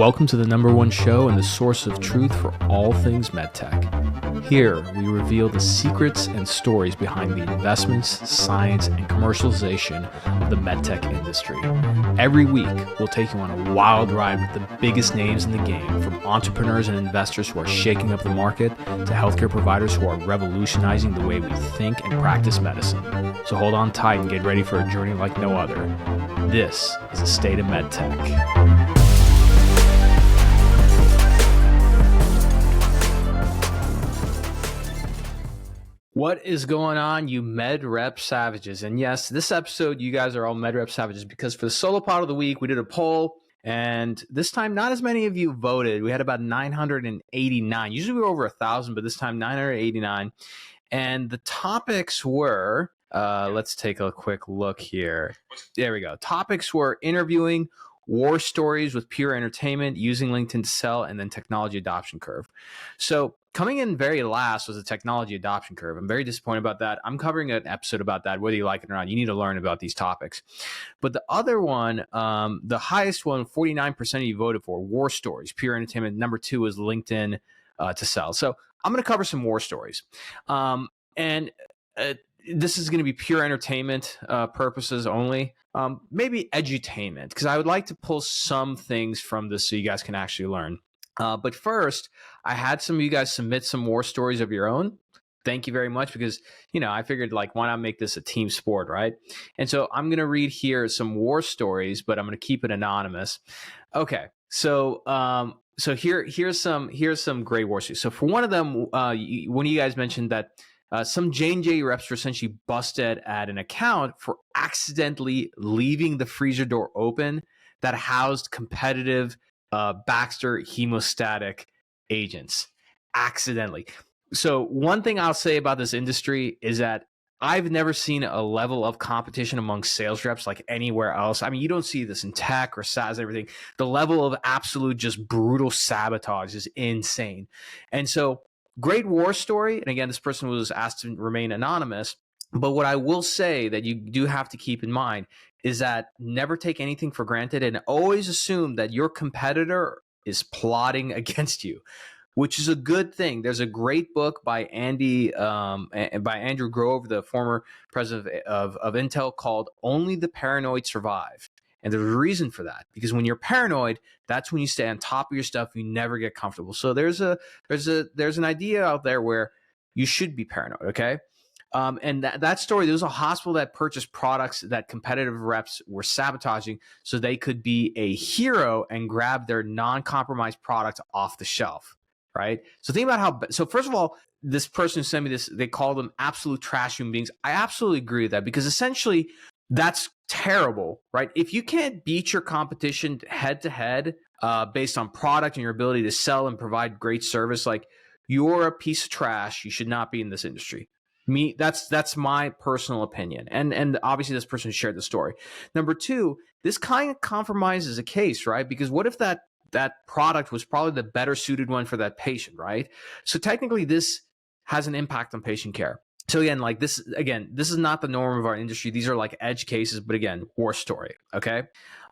Welcome to the #1 show and the source of truth for all things MedTech. Here, we reveal the secrets and stories behind the investments, science, and commercialization of the MedTech industry. Every week, we'll take you on a wild ride with the biggest names in the game, from entrepreneurs and investors who are shaking up the market to healthcare providers who are revolutionizing the way we think and practice medicine. So hold on tight and get ready for a journey like no other. This is the state of MedTech. What is going on, you med rep savages? And yes, this episode, you guys are all med rep savages because for the solo pod of the week, we did a poll, and this time, not as many of you voted. We had about 989. Usually we're over 1,000, but this time 989. And the topics were, let's take a quick look here. There we go. Topics were interviewing, war stories with pure entertainment, using LinkedIn to sell, and then technology adoption curve. So coming in very last was the technology adoption curve. I'm very disappointed about that. I'm covering an episode about that, whether you like it or not. You need to learn about these topics. But the other one, the highest one, 49% of you voted for, war stories, pure entertainment. Number 2 is LinkedIn to sell. So I'm going to cover some war stories. This is going to be pure entertainment purposes only. Maybe edutainment, because I would like to pull some things from this so you guys can actually learn. But first, I had some of you guys submit some war stories of your own. Thank you very much, because, I figured, why not make this a team sport, right? And so I'm going to read here some war stories, but I'm going to keep it anonymous. Okay, so here's some great war stories. So for one of them, one of you guys mentioned that some J&J reps were essentially busted at an account for accidentally leaving the freezer door open that housed competitive Baxter hemostatic agents accidentally. So one thing I'll say about this industry is that I've never seen a level of competition among sales reps like anywhere else. I mean, you don't see this in tech or SaaS and everything. The level of absolute just brutal sabotage is insane. And so great war story. And again, this person was asked to remain anonymous. But what I will say that you do have to keep in mind is that never take anything for granted and always assume that your competitor is plotting against you, which is a good thing. There's a great book by Andrew Grove, the former president of Intel, called "Only the Paranoid Survive." And there's a reason for that, because when you're paranoid, that's when you stay on top of your stuff. You never get comfortable. So there's an idea out there where you should be paranoid. Okay. And that story, there was a hospital that purchased products that competitive reps were sabotaging so they could be a hero and grab their non-compromised product off the shelf, right? So think about so first of all, this person who sent me this, they call them absolute trash human beings. I absolutely agree with that, because essentially that's terrible, right? If you can't beat your competition head to head based on product and your ability to sell and provide great service, you're a piece of trash. You should not be in this industry. That's my personal opinion. And obviously this person shared the story. Number 2, this kind of compromises a case, right? Because what if that product was probably the better suited one for that patient, right? So technically this has an impact on patient care. So again, this is not the norm of our industry. These are edge cases, but again, war story. Okay.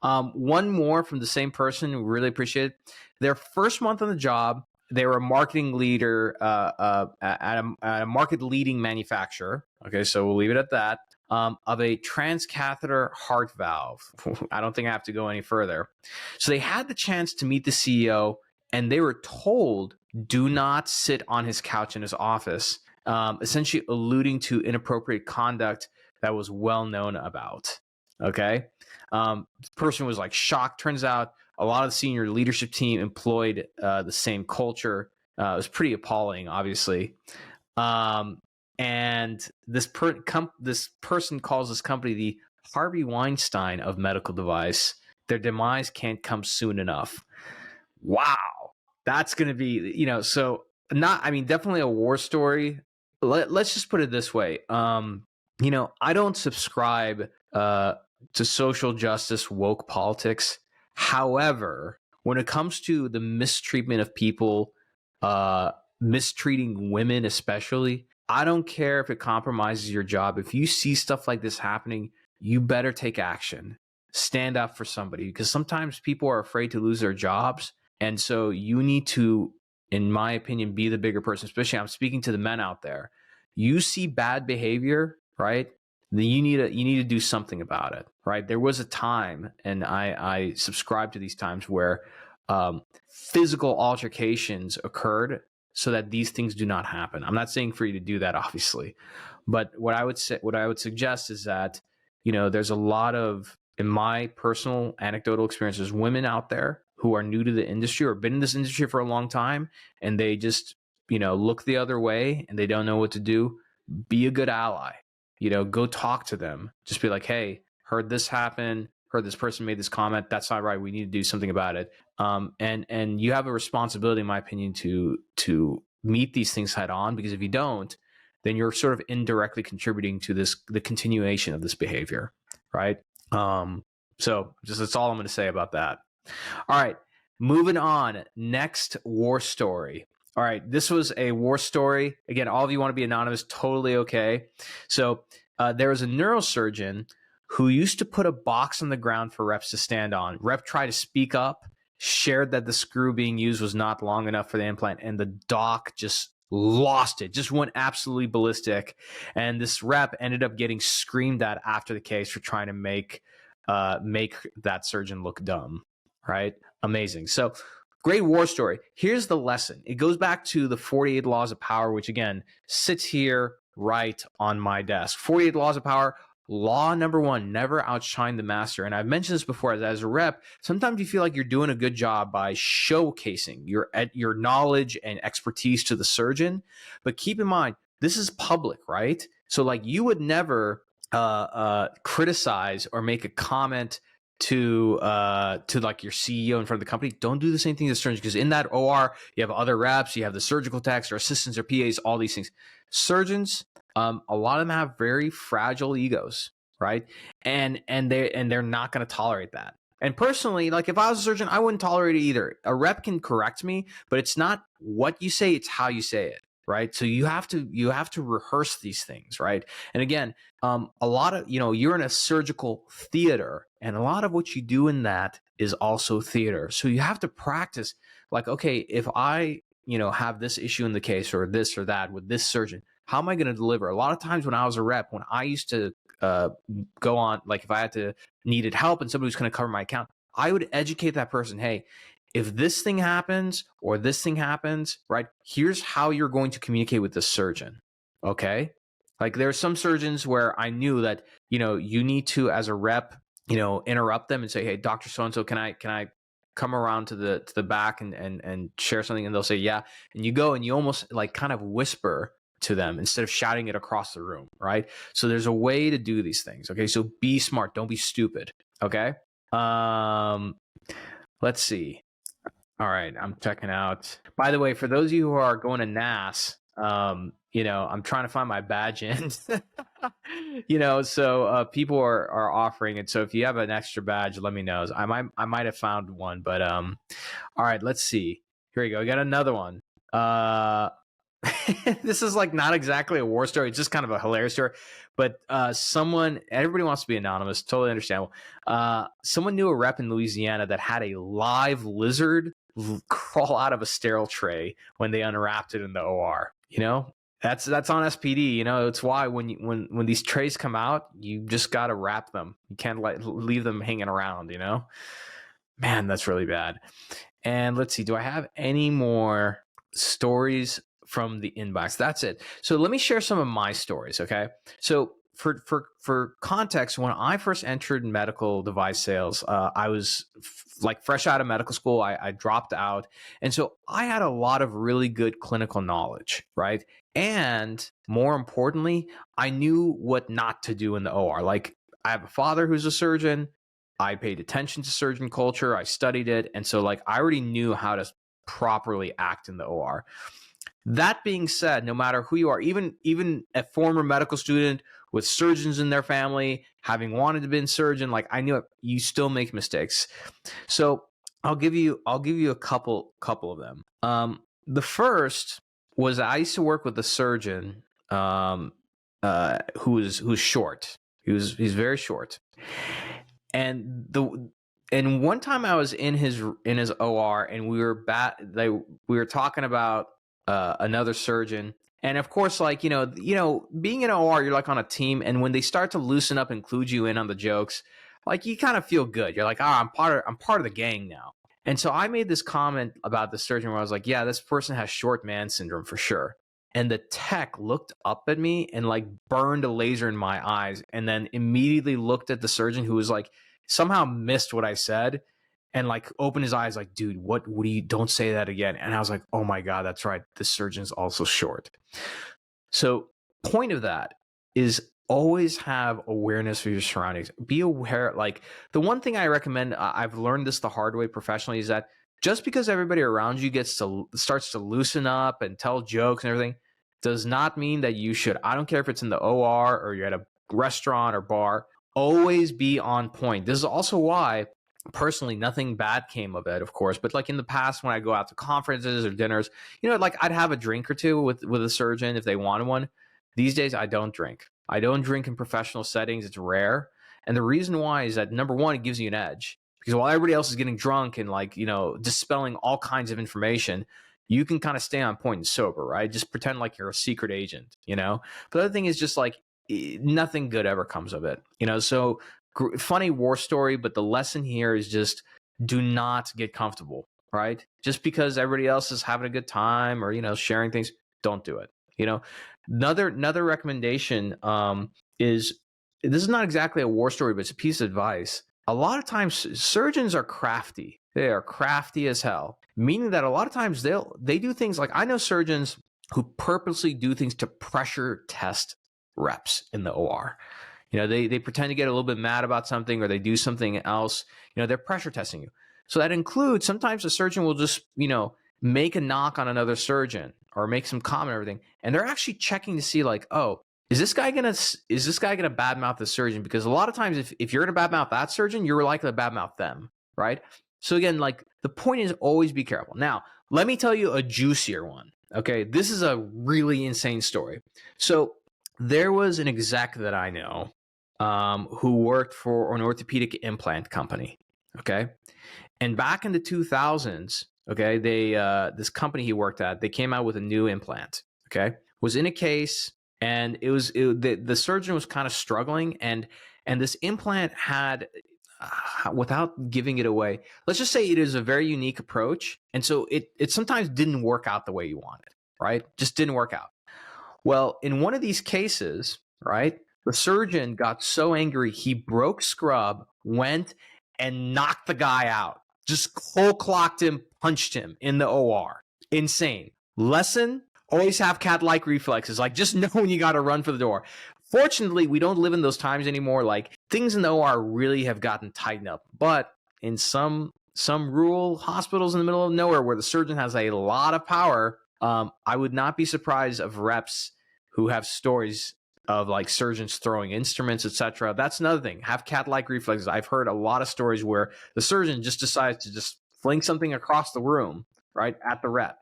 One more from the same person who really appreciate it. Their first month on the job, they were a marketing leader at a market leading manufacturer. Okay. So we'll leave it at that. Of a transcatheter heart valve. I don't think I have to go any further. So they had the chance to meet the CEO, and they were told, do not sit on his couch in his office. Essentially alluding to inappropriate conduct that was well known about. Okay. The person was shocked. Turns out a lot of the senior leadership team employed the same culture. It was pretty appalling, obviously. And this person calls this company the Harvey Weinstein of medical device. Their demise can't come soon enough. Wow. That's going to be, definitely a war story. Let's just put it this way. I don't subscribe to social justice, woke politics. However, when it comes to the mistreatment of people, mistreating women especially, I don't care if it compromises your job. If you see stuff like this happening, you better take action. Stand up for somebody, because sometimes people are afraid to lose their jobs And so you need to, in my opinion, be the bigger person, especially I'm speaking to the men out there. You see bad behavior, right? Then you need to do something about it, right? There was a time, and I subscribe to these times where physical altercations occurred so that these things do not happen. I'm not saying for you to do that, obviously, but what I would suggest is that, there's a lot of, in my personal anecdotal experiences, women out there who are new to the industry or been in this industry for a long time, and they just, look the other way and they don't know what to do. Be a good ally. Go talk to them. Just be like, hey, heard this happen. Heard this person made this comment. That's not right. We need to do something about it. And you have a responsibility, in my opinion, to meet these things head on, because if you don't, then you're sort of indirectly contributing to the continuation of this behavior, right? So that's all I'm going to say about that. All right, moving on. Next war story. All right, this was a war story. Again, all of you want to be anonymous, totally okay. So there was a neurosurgeon who used to put a box on the ground for reps to stand on. Rep tried to speak up, shared that the screw being used was not long enough for the implant, and the doc just lost it, just went absolutely ballistic. And this rep ended up getting screamed at after the case for trying to make that surgeon look dumb, right? Amazing. So great war story. Here's the lesson. It goes back to the 48 laws of power, which again sits here right on my desk. 48 laws of power. Law number 1, never outshine the master. And I've mentioned this before, as a rep, sometimes you feel like you're doing a good job by showcasing your knowledge and expertise to the surgeon. But keep in mind, this is public, right? So like you would never criticize or make a comment to like your CEO in front of the company. Don't do the same thing to surgeons, because in that OR, you have other reps, you have the surgical techs or assistants or PAs, all these things. Surgeons, a lot of them have very fragile egos, right? And they're not going to tolerate that. And personally, like if I was a surgeon, I wouldn't tolerate it either. A rep can correct me, but it's not what you say, it's how you say it, right? So you have to rehearse these things, right? And again, a lot of, you're in a surgical theater, and a lot of what you do in that is also theater. So you have to practice, like, okay, if I, have this issue in the case or this or that with this surgeon, how am I going to deliver? A lot of times when I was a rep, when I used to go on, like if I needed help and somebody was going to cover my account, I would educate that person. Hey, if this thing happens or this thing happens, right, here's how you're going to communicate with the surgeon. Okay. Like there are some surgeons where I knew that, you need to, as a rep, interrupt them and say, hey, Dr. So-and-so, can I come around to the back and share something? And they'll say, yeah. And you go and you almost like kind of whisper to them instead of shouting it across the room, right? So there's a way to do these things. Okay. So be smart. Don't be stupid. Okay. Let's see. All right. I'm checking out. By the way, for those of you who are going to NAS, I'm trying to find my badge in, so people are offering it. So if you have an extra badge, let me know. I might have found one, but, all right, let's see. Here we go. I got another one. This is like not exactly a war story. It's just kind of a hilarious story, but everybody wants to be anonymous. Totally understandable. Someone knew a rep in Louisiana that had a live lizard crawl out of a sterile tray when they unwrapped it in the OR. That's on SPD. It's why when these trays come out, you just got to wrap them. You can't leave them hanging around. Man, that's really bad. And let's see, do I have any more stories from the inbox? That's it. So let me share some of my stories. Okay. So for context, when I first entered medical device sales, I was like fresh out of medical school. I dropped out. And so I had a lot of really good clinical knowledge, right? And more importantly, I knew what not to do in the OR. Like I have a father who's a surgeon. I paid attention to surgeon culture. I studied it. And so like I already knew how to properly act in the OR. That being said, no matter who you are, even a former medical student with surgeons in their family, having wanted to be a surgeon, like I knew it, you still make mistakes. So I'll give you a couple of them. The first was I used to work with a surgeon who's short. He's very short, and And one time I was in his OR, and we were talking about another surgeon. And of course, like, being in OR, you're like on a team. And when they start to loosen up, include you in on the jokes, like, you kind of feel good. You're like, I'm part of the gang now. And so I made this comment about the surgeon where I was like, yeah, this person has short man syndrome for sure. And the tech looked up at me and like burned a laser in my eyes, and then immediately looked at the surgeon, who was like, somehow missed what I said, and like opened his eyes like, dude, what do you, don't say that again. And I was like, oh my God, that's right. The surgeon's also short. So point of that is always have awareness of your surroundings. Be aware. Like, the one thing I recommend, I've learned this the hard way professionally, is that just because everybody around you starts to loosen up and tell jokes and everything, does not mean that you should. I don't care if it's in the OR or you're at a restaurant or bar. Always be on point. This is also why, personally, nothing bad came of it, of course. But like in the past, when I go out to conferences or dinners, like I'd have a drink or two with a surgeon if they wanted one. These days, I don't drink. I don't drink in professional settings. It's rare. And the reason why is that, number one, it gives you an edge. Because while everybody else is getting drunk and like, dispelling all kinds of information, you can kind of stay on point and sober, right? Just pretend like you're a secret agent, But the other thing is just like, nothing good ever comes of it, So funny war story, but the lesson here is just do not get comfortable, right? Just because everybody else is having a good time or, sharing things, don't do it. Another recommendation is, this is not exactly a war story, but it's a piece of advice. A lot of times surgeons are crafty. They are crafty as hell, meaning that a lot of times they do things like, I know surgeons who purposely do things to pressure test reps in the OR. They pretend to get a little bit mad about something, or they do something else. They're pressure testing you. So that includes, sometimes a surgeon will just, make a knock on another surgeon or make some comment and everything. And they're actually checking to see like, oh, is this guy gonna badmouth the surgeon? Because a lot of times if you're gonna badmouth that surgeon, you're likely to badmouth them, right? So again, like, the point is always be careful. Now, let me tell you a juicier one. Okay, this is a really insane story. So there was an exec that I know who worked for an orthopedic implant company. Okay, and back in the 2000s, okay, this company he worked at, they came out with a new implant. Okay, was in a case, and the surgeon was kind of struggling, and this implant had, without giving it away, let's just say it is a very unique approach, and so it sometimes didn't work out the way you wanted, right? Just didn't work out. Well, in one of these cases, right, the surgeon got so angry, he broke scrub, went and knocked the guy out. Just cold clocked him, punched him in the OR. Insane. Lesson, always have cat-like reflexes. Like, just know when you got to run for the door. Fortunately, we don't live in those times anymore. Like, things in the OR really have gotten tightened up. But in some rural hospitals in the middle of nowhere where the surgeon has a lot of power, I would not be surprised of reps who have stories of like surgeons throwing instruments, etc. That's another thing. Have cat-like reflexes. I've heard a lot of stories where the surgeon just decides to just fling something across the room, right, at the rep,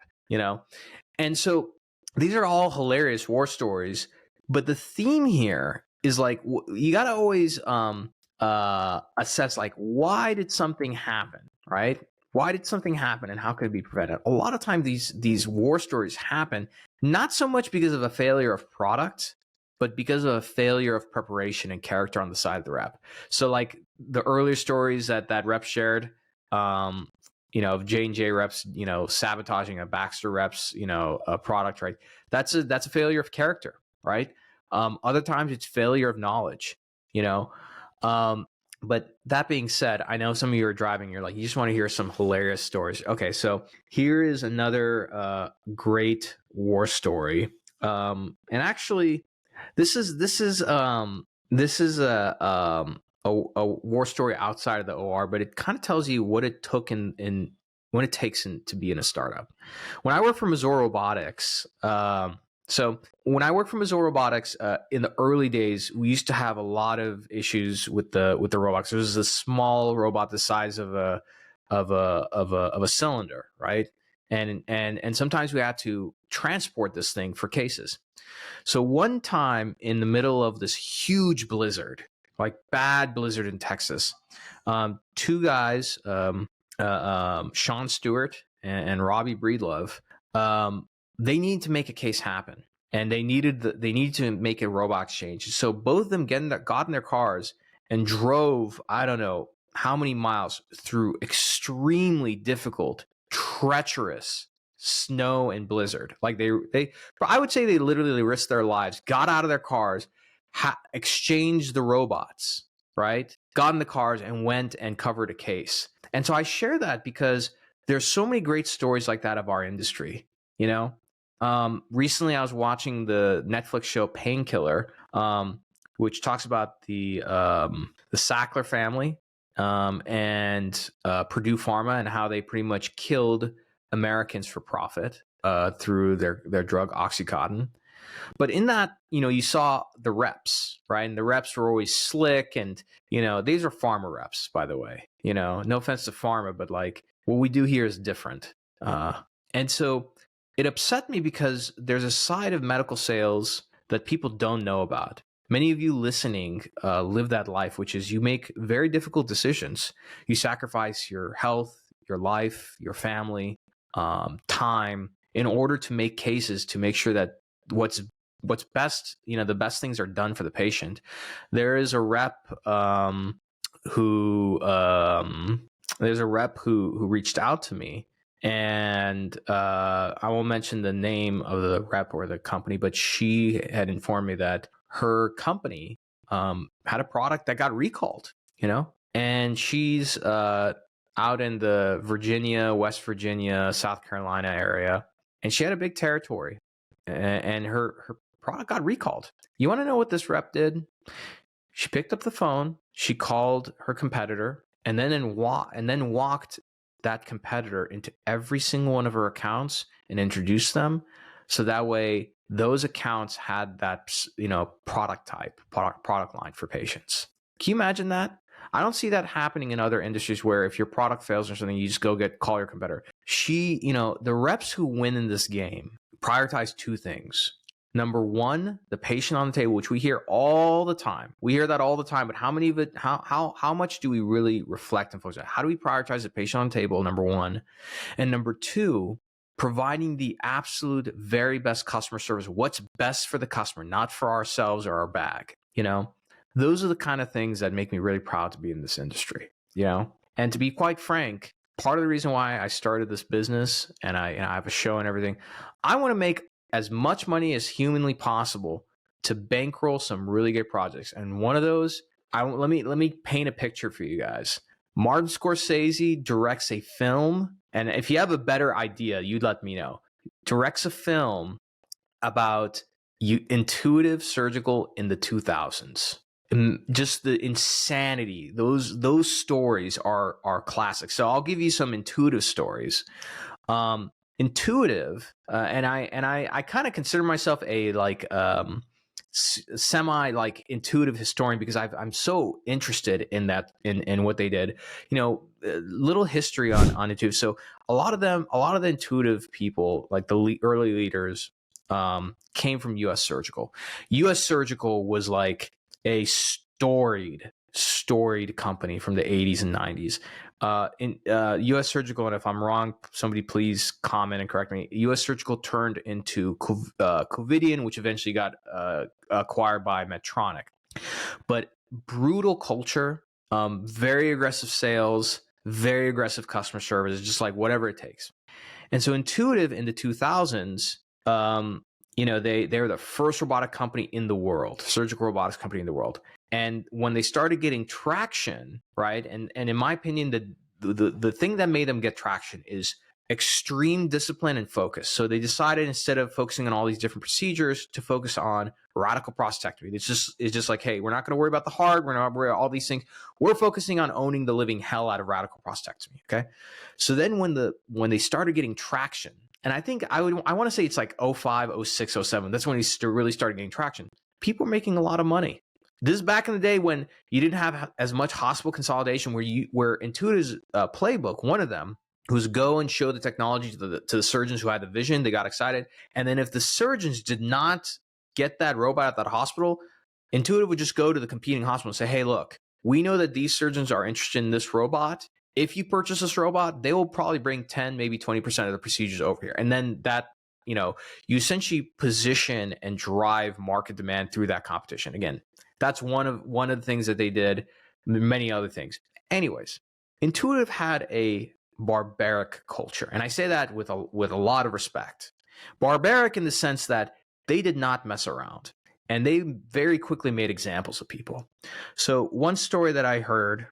And so these are all hilarious war stories. But the theme here is like, you got to always assess, like, why did something happen, right? Why did something happen, and how could it be prevented? A lot of times these war stories happen not so much because of a failure of product, but because of a failure of preparation and character on the side of the rep. So like the earlier stories that rep shared, of J&J reps, sabotaging a Baxter reps, a product, right? That's a failure of character, right? Other times it's failure of knowledge, But that being said, I know some of you are driving. You're like, you just want to hear some hilarious stories. Okay, so here is another great war story. And actually, this is a war story outside of the OR, but it kind of tells you what it took in what it takes to be in a startup. When I worked for Mazor Robotics, so when I worked for Mazor Robotics in the early days, we used to have a lot of issues with the robots. There was a small robot the size of a cylinder, right? And sometimes we had to transport this thing for cases. So one time in the middle of this huge blizzard, like bad blizzard in Texas. Two guys, Sean Stewart and Robbie Breedlove, they need to make a case happen, and they need to make a robot exchange. So both of them got in their cars and drove, I don't know how many miles, through extremely difficult, treacherous snow and blizzard. Like I would say they literally risked their lives, got out of their cars, exchanged the robots, right? Got in the cars and went and covered a case. And so I share that because there's so many great stories like that of our industry, you know? Recently, I was watching the Netflix show Painkiller, which talks about the Sackler family and Purdue Pharma, and how they pretty much killed Americans for profit through their drug OxyContin. But in that, you saw the reps, right? And the reps were always slick, and these are pharma reps, by the way. No offense to pharma, but like what we do here is different. And so it upset me because there's a side of medical sales that people don't know about. Many of you listening live that life, which is you make very difficult decisions. You sacrifice your health, your life, your family, time in order to make cases to make sure that what's best, the best things are done for the patient. There is a rep who reached out to me, and I won't mention the name of the rep or the company, but she had informed me that her company had a product that got recalled, and she's out in the West Virginia, South Carolina area, and she had a big territory, and her product got recalled. You want to know what this rep did? She picked up the phone, she called her competitor, and then walked that competitor into every single one of her accounts and introduced them, so that way those accounts had that product line for patients. Can you imagine that? I don't see that happening in other industries where if your product fails or something, you just call your competitor. The reps who win in this game prioritize two things. Number one, the patient on the table, which we hear all the time. We hear that all the time, but how much do we really reflect and focus on? How do we prioritize the patient on the table, number one? And number two, providing the absolute very best customer service. What's best for the customer, not for ourselves or our bag, Those are the kind of things that make me really proud to be in this industry, And to be quite frank, part of the reason why I started this business and I have a show and everything, I want to make as much money as humanly possible to bankroll some really good projects. And one of those, let me paint a picture for you guys. Martin Scorsese directs a film, and if you have a better idea, you'd let me know. Directs a film about intuitive surgical in the 2000s. Just the insanity. Those stories are classic. So I'll give you some intuitive stories. Intuitive, and I kind of consider myself a semi intuitive historian because I'm so interested in that in what they did. Little history on intuitive. So a lot of the intuitive people, like the early leaders, came from U.S. Surgical. U.S. Surgical was like a storied company from the 80s and 90s. In U.S. Surgical, and if I'm wrong, somebody please comment and correct me. U.S. Surgical turned into Covidien, which eventually got acquired by Medtronic. But brutal culture, very aggressive sales, very aggressive customer service, just like whatever it takes. And so Intuitive in the 2000s, they were the first robotic company in the world, surgical robotics company in the world. And when they started getting traction, right, and in my opinion, the thing that made them get traction is extreme discipline and focus. So they decided, instead of focusing on all these different procedures, to focus on radical prostatectomy. It's just like, hey, we're not going to worry about the heart. We're not worry about all these things. We're focusing on owning the living hell out of radical prostatectomy. Okay. So then when they started getting traction, and I think I want to say it's like 05, 06, 07. That's when he really started getting traction. People were making a lot of money. This is back in the day when you didn't have as much hospital consolidation, where Intuitive's playbook, one of them, was go and show the technology to the surgeons who had the vision. They got excited. And then if the surgeons did not get that robot at that hospital, Intuitive would just go to the competing hospital and say, hey, look, we know that these surgeons are interested in this robot. If you purchase this robot, they will probably bring 10, maybe 20% of the procedures over here. And then that, you essentially position and drive market demand through that competition. Again, that's one of the things that they did, many other things. Anyways, Intuitive had a barbaric culture. And I say that with a lot of respect. Barbaric in the sense that they did not mess around. And they very quickly made examples of people. So one story that I heard,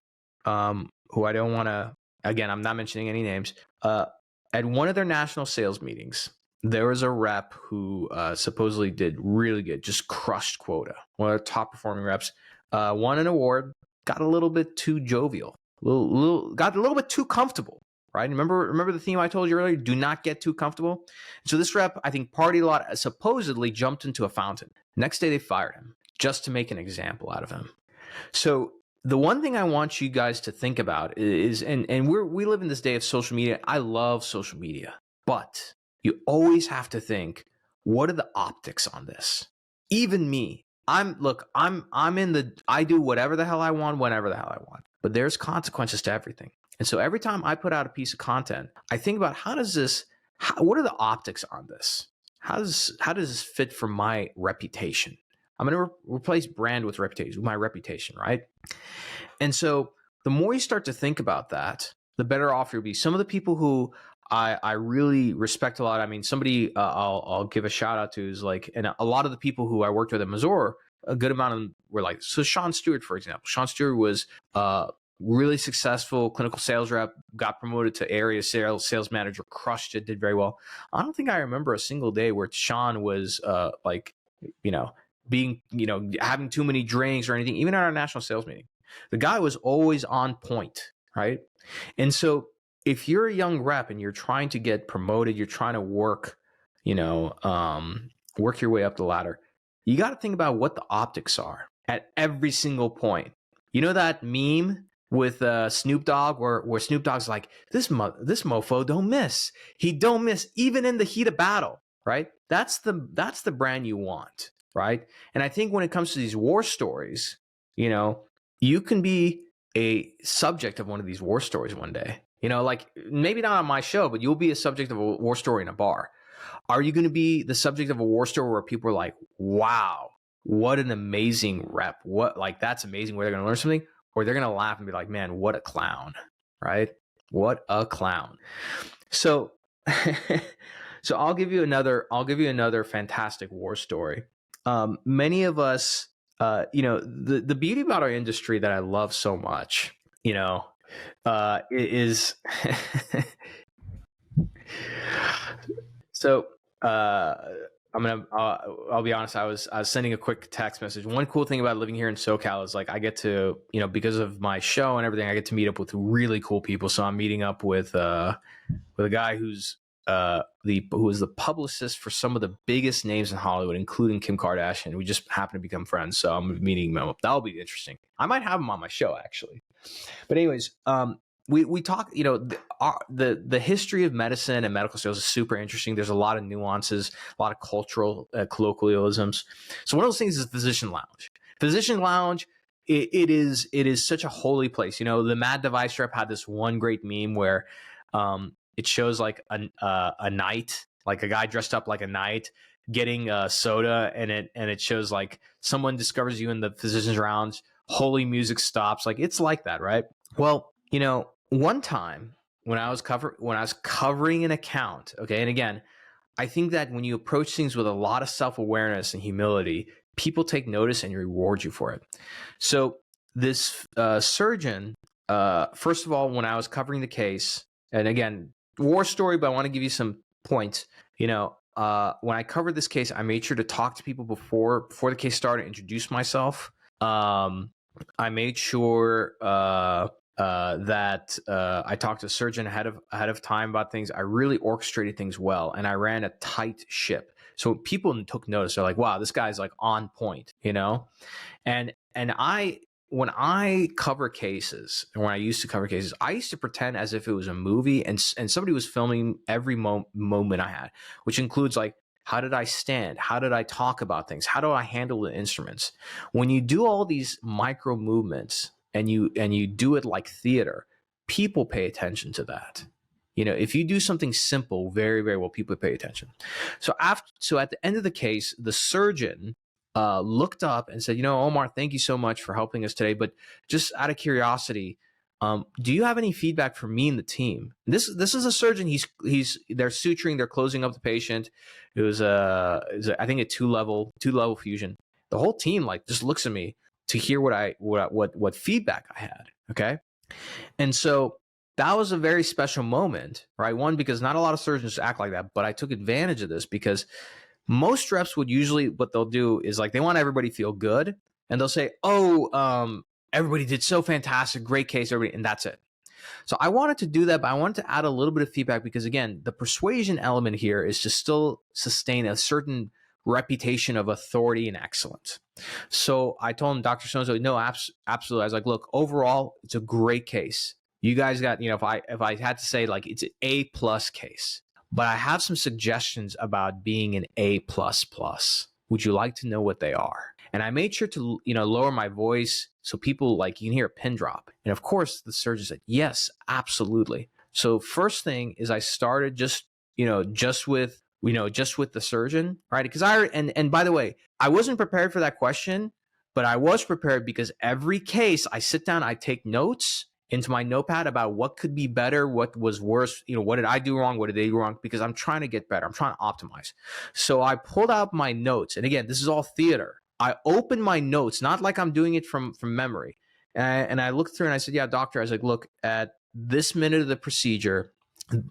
who I don't want to, again, I'm not mentioning any names, at one of their national sales meetings, there was a rep who supposedly did really good, just crushed quota. One of the top performing reps, won an award, got a little bit too jovial, got a little bit too comfortable. Right? Remember the theme I told you earlier? Do not get too comfortable. So this rep, I think, partied a lot, supposedly jumped into a fountain. Next day, they fired him just to make an example out of him. So the one thing I want you guys to think about is, and we live in this day of social media. I love social media, but you always have to think, what are the optics on this? Even me, I do whatever the hell I want, whenever the hell I want, but there's consequences to everything. And so every time I put out a piece of content, I think about what are the optics on this? How does this fit for my reputation? I'm going to replace brand with reputation, my reputation, right? And so the more you start to think about that, the better off you'll be. Some of the people who I really respect a lot, I mean, somebody I'll give a shout out to is like, and a lot of the people who I worked with at Missouri, a good amount of them were like, so Sean Stewart, for example. Sean Stewart was really successful clinical sales rep, got promoted to area sales manager, crushed it, did very well. I don't think I remember a single day where Sean was being, having too many drinks or anything, even at our national sales meeting. The guy was always on point, right? And so if you're a young rep and you're trying to get promoted, you're trying to work your way up the ladder, you got to think about what the optics are at every single point. You know that meme with Snoop Dogg where Snoop Dogg's like, this mofo don't miss. He don't miss even in the heat of battle, right? That's the brand you want, right? And I think when it comes to these war stories, you can be a subject of one of these war stories one day. Like maybe not on my show, but you'll be a subject of a war story in a bar. Are you going to be the subject of a war story where people are like, wow, what an amazing rep. That's amazing, where they're going to learn something? Or they're going to laugh and be like, man, what a clown, right? What a clown. So, so I'll give you another fantastic war story. Many of us, the beauty about our industry that I love so much, is so, I'll be honest. I was sending a quick text message. One cool thing about living here in SoCal is like I get to, because of my show and everything, I get to meet up with really cool people. So I'm meeting up with a guy who's who is the publicist for some of the biggest names in Hollywood, including Kim Kardashian. We just happen to become friends, so I'm meeting him up. That'll be interesting. I might have him on my show actually. But anyways, we talk, the history of medicine and medical sales is super interesting. There's a lot of nuances, a lot of cultural colloquialisms. So one of those things is physician lounge. Physician lounge, it is such a holy place. The Mad Device rep had this one great meme where it shows like a knight, like a guy dressed up like a knight getting soda, and it shows like someone discovers you in the physician's lounge. Holy music stops. Like it's like that, right? Well, one time when I was covering an account, okay, and again, I think that when you approach things with a lot of self-awareness and humility, people take notice and reward you for it. So this surgeon, first of all, when I was covering the case, and again, war story, but I want to give you some points. When I covered this case, I made sure to talk to people before the case started, introduce myself. I made sure that I talked to the surgeon ahead of time about things. I really orchestrated things well, and I ran a tight ship. So people took notice. They're like, "Wow, this guy's like on point," And when I cover cases, and when I used to cover cases, I used to pretend as if it was a movie, and somebody was filming every moment I had, which includes like How did I stand? How did I talk about things? How do I handle the instruments? When you do all these micro movements and you do it like theater, people pay attention to that. If you do something simple very, very well, people pay attention. So at the end of the case, the surgeon looked up and said, Omar, thank you so much for helping us today. But just out of curiosity, do you have any feedback for me and the team? This is a surgeon. They're suturing. They're closing up the patient. It was I think a two level fusion. The whole team just looks at me to hear what feedback I had. Okay, and so that was a very special moment, right? One, because not a lot of surgeons act like that, but I took advantage of this because most reps would usually, what they'll do is they want everybody to feel good, and they'll say, everybody did so fantastic, great case, everybody, and that's it. So I wanted to do that, but I wanted to add a little bit of feedback because, again, the persuasion element here is to still sustain a certain reputation of authority and excellence. So I told him, Dr. So-and-so, no, absolutely. I was like, look, overall, it's a great case. You guys got, if I had to say, it's an A+ case, but I have some suggestions about being an A++. Would you like to know what they are? And I made sure to, lower my voice so people you can hear a pin drop. And of course, the surgeon said, yes, absolutely. So first thing is I started just with the surgeon, right? Because and by the way, I wasn't prepared for that question, but I was prepared because every case I sit down, I take notes into my notepad about what could be better, what was worse, what did I do wrong, what did they do wrong, because I'm trying to get better. I'm trying to optimize. So I pulled out my notes. And again, this is all theater. I opened my notes, not like I'm doing it from memory. And I looked through and I said, yeah, doctor, I was like, look, at this minute of the procedure,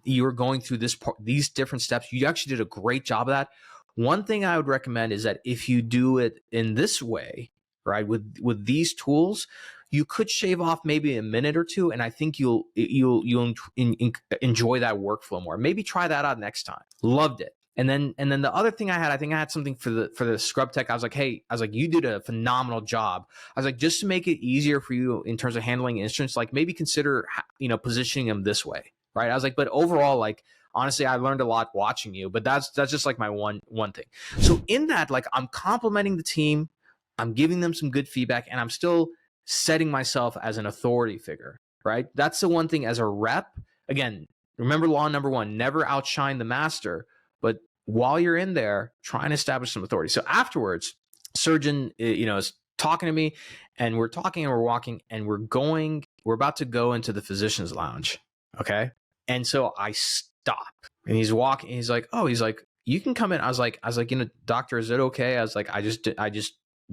you were going through these different steps. You actually did a great job of that. One thing I would recommend is that if you do it in this way, right, with these tools, you could shave off maybe a minute or two, and I think you'll enjoy that workflow more. Maybe try that out next time. Loved it. And then the other thing I think I had something for the scrub tech. I was like, you did a phenomenal job. I was like, just to make it easier for you in terms of handling instruments, maybe consider positioning them this way, right? I was like, but overall, honestly, I learned a lot watching you. But that's just my one thing. So in that, I'm complimenting the team, I'm giving them some good feedback, and I'm still setting myself as an authority figure, right? That's the one thing as a rep. Again, remember law number one, never outshine the master, but while you're in there, try and establish some authority. So afterwards, surgeon, is talking to me, and we're talking and we're walking and we're about to go into the physician's lounge. Okay. And so I stop and he's walking, and he's like, you can come in. I was like, doctor, is it okay? I was like, I just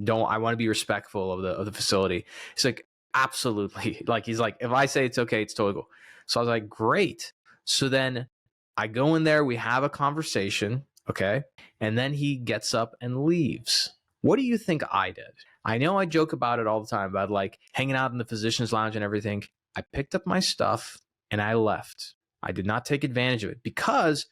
don't, I want to be respectful of the facility. He's like, absolutely. He's like, if I say it's okay, it's totally cool. So I was like, great. So then I go in there, we have a conversation. Okay. And then he gets up and leaves. What do you think I did? I know I joke about it all the time about hanging out in the physician's lounge and everything. I picked up my stuff and I left. I did not take advantage of it because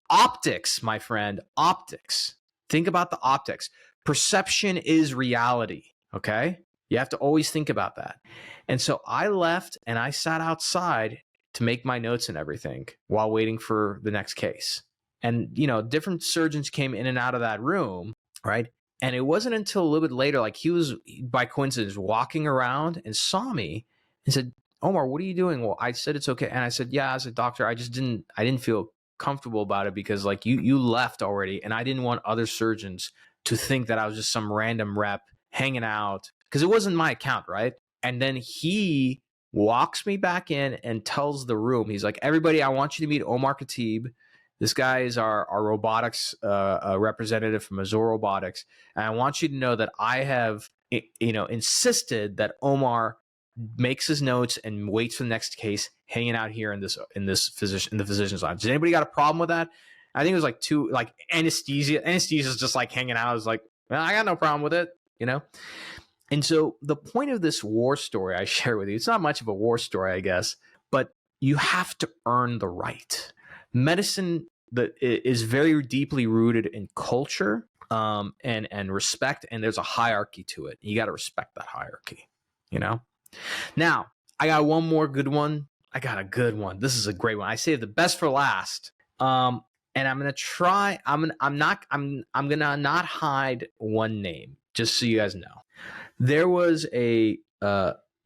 optics, my friend, optics. Think about the optics. Perception is reality, okay? You have to always think about that. And so I left and I sat outside to make my notes and everything while waiting for the next case. And, different surgeons came in and out of that room, right? And it wasn't until a little bit later, he was, by coincidence, walking around and saw me and said, Omar, what are you doing? Well, I said, it's okay. And I said, yeah, as a doctor, I didn't feel comfortable about it because you left already. And I didn't want other surgeons to think that I was just some random rep hanging out because it wasn't my account, right? And then he walks me back in and tells the room, he's like, everybody, I want you to meet Omar Khateeb. This guy is our robotics representative from Azure Robotics. And I want you to know that I have, insisted that Omar makes his notes and waits for the next case hanging out here in the physician's lounge. Does anybody got a problem with that? I think it was anesthesia. Anesthesia is just hanging out. I was like, well, I got no problem with it, And so the point of this war story I share with you, it's not much of a war story, I guess, but you have to earn the right. Medicine is very deeply rooted in culture and respect, and there's a hierarchy to it. You got to respect that hierarchy, Now, I got one more good one. I got a good one. This is a great one. I saved the best for last. and I'm gonna not hide one name, just so you guys know. There was a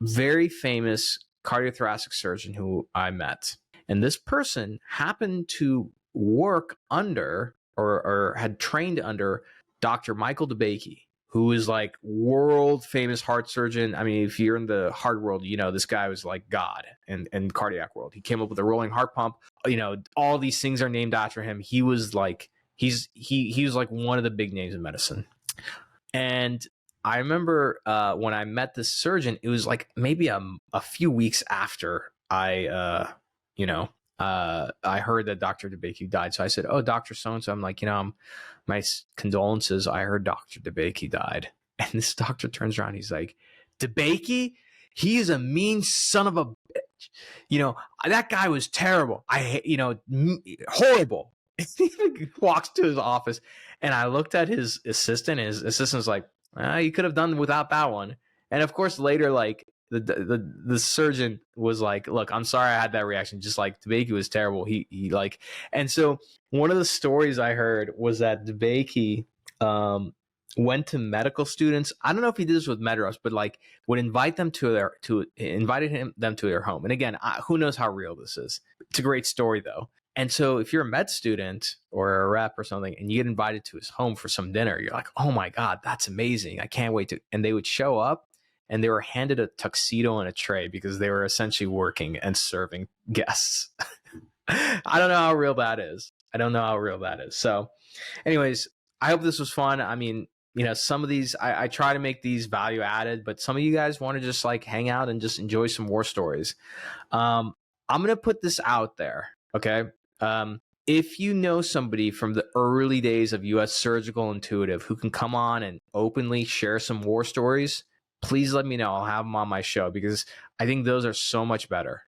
very famous cardiothoracic surgeon who I met, and this person happened to work under or had trained under Dr. Michael DeBakey, who is like world famous heart surgeon. I mean, if you're in the heart world, you know, this guy was like God in cardiac world. He came up with a rolling heart pump. You know, all these things are named after him. He was like, he was like one of the big names in medicine. And I remember when I met this surgeon, it was like maybe a few weeks after I heard that Dr. DeBakey died. So I said, "Oh, Dr. So-and-so." I'm like, my condolences. I heard Dr. DeBakey died. And this doctor turns around. He's like, "DeBakey? He is a mean son of a bitch. That guy was terrible. Horrible." He walks to his office, and I looked at his assistant, and his assistant's like, "You could have done without that one." And of course, later, like, the surgeon was like, "Look, I'm sorry I had that reaction. Just like DeBakey was terrible." He like, and so one of the stories I heard was that DeBakey went to medical students. I don't know if he did this with Medros, but like would invite them to their home. And again, who knows how real this is? It's a great story though. And so if you're a med student or a rep or something and you get invited to his home for some dinner, you're like, "Oh my God, that's amazing. I can't wait to." And they would show up and they were handed a tuxedo and a tray because they were essentially working and serving guests. I don't know how real that is. So anyways, I hope this was fun. I mean, some of these, I try to make these value added, but some of you guys want to just like hang out and just enjoy some war stories. I'm going to put this out there. Okay. If you know somebody from the early days of US Surgical Intuitive who can come on and openly share some war stories, please let me know. I'll have them on my show because I think those are so much better.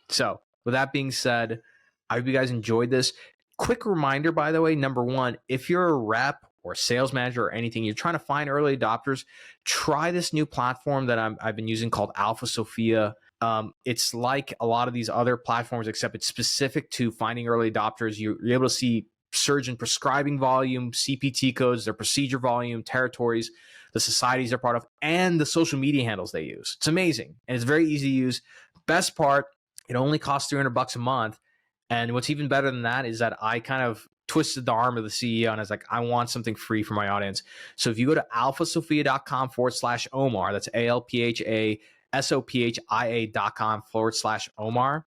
So with that being said, I hope you guys enjoyed this. Quick reminder, by the way, number one, if you're a rep or sales manager or anything, you're trying to find early adopters, try this new platform that I've been using called Alpha Sophia. It's like a lot of these other platforms, except it's specific to finding early adopters. You're able to see surgeon prescribing volume, CPT codes, their procedure volume, territories, the societies they're part of, and the social media handles they use. It's amazing. And it's very easy to use. Best part, it only costs $300 a month. And what's even better than that is that I kind of twisted the arm of the CEO and I was like, I want something free for my audience. So if you go to alphasophia.com/Omar, that's ALPHASOPHIA.com/Omar,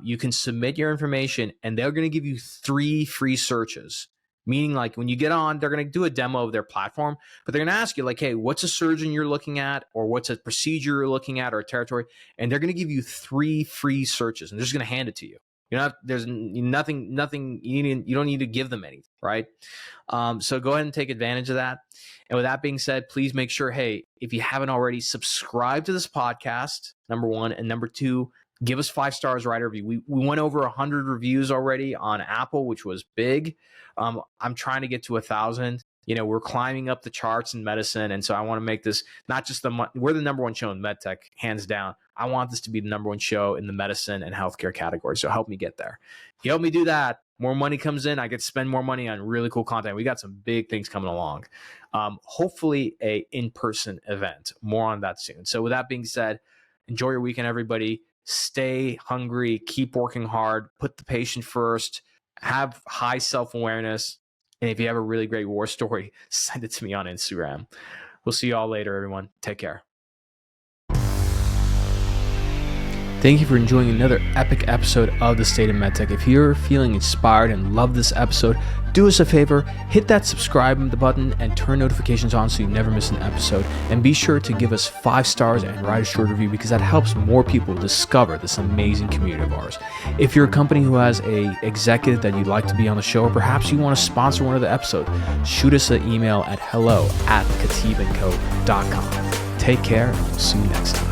you can submit your information and they're going to give you 3 free searches. Meaning like when you get on, they're going to do a demo of their platform, but they're going to ask you like, "Hey, what's a surgeon you're looking at, or what's a procedure you're looking at, or a territory?" And they're going to give you 3 free searches and they're just going to hand it to you. There's nothing, you don't need to give them anything, right? So go ahead and take advantage of that. And with that being said, please make sure, hey, if you haven't already, subscribe to this podcast, number one, and number two, give us 5 stars, write a review. We went over 100 reviews already on Apple, which was big. I'm trying to get to 1,000. We're climbing up the charts in medicine. And so I want to make this not just we're the number one show in MedTech, hands down. I want this to be the number one show in the medicine and healthcare category. So help me get there. If you help me do that, more money comes in. I get to spend more money on really cool content. We got some big things coming along. Hopefully a in-person event. More on that soon. So with that being said, enjoy your weekend, everybody. Stay hungry, keep working hard, put the patient first, have high self-awareness. And if you have a really great war story, send it to me on Instagram. We'll see you all later, everyone. Take care. Thank you for enjoying another epic episode of The State of MedTech. If you're feeling inspired and love this episode, do us a favor, hit that subscribe button and turn notifications on so you never miss an episode. And be sure to give us 5 stars and write a short review because that helps more people discover this amazing community of ours. If you're a company who has a executive that you'd like to be on the show, or perhaps you want to sponsor one of the episodes, shoot us an email at hello@khateebandco.com. Take care, and we'll see you next time.